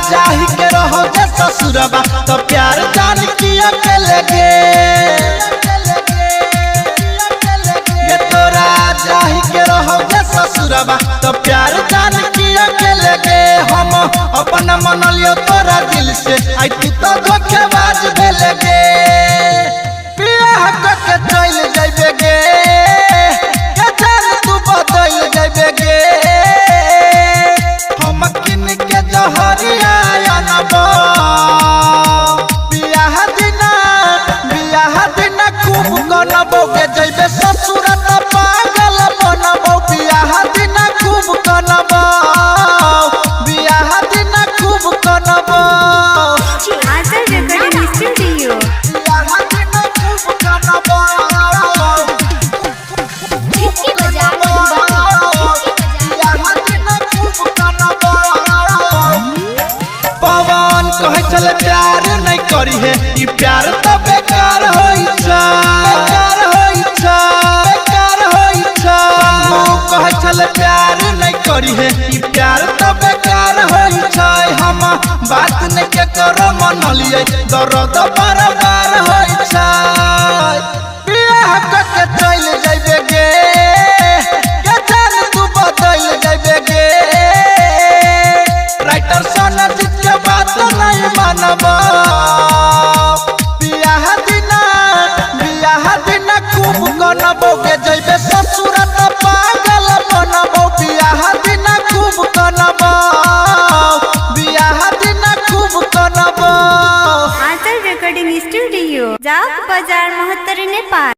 जाहि के रहो जे ससुरबा तो प्यार जान किया के लगे ये तोरा जाहि के रहो जे ससुरबा तो प्यार जान किया के लगे हम अपन मन लियो तोरा दिल से आई तू तो धोखेबाज भे लगे बियाह के चल जाइबे गे के जान तू बदल जाइबे गे हम किन के जहरिया खूब कनबोगे जइबे ससुर त पागल बनबो बियाह दिन खूब कनबो बियाह दिन खूब कनबो आंचल रिकॉर्डिंग स्टूडियो बियाह दिन खूब कनबो चिट्ठी बजा बियाह दिन खूब कनबो पवन कहे चल प्यार नहीं करी है ई प्यार तो बेकार होई छा कहे चल प्यार नहीं करी है ई प्यार तो बेकार होई छै हम बात नहीं के करो मन लिए दर्द बार होई छै बियाह के चल जाइबे गे के जान तू बदल जाइबे गे राइटर सोना जित के बात नहीं मानबो बियाह दिन खूब कनबोगे जइबे ससुर त पागल बनबो बियाह दिन खूब कनबो बियाह दिन खूब कनबो आंचल रिकॉर्डिंग स्टूडियो जाक बाजार 69 नेपाल।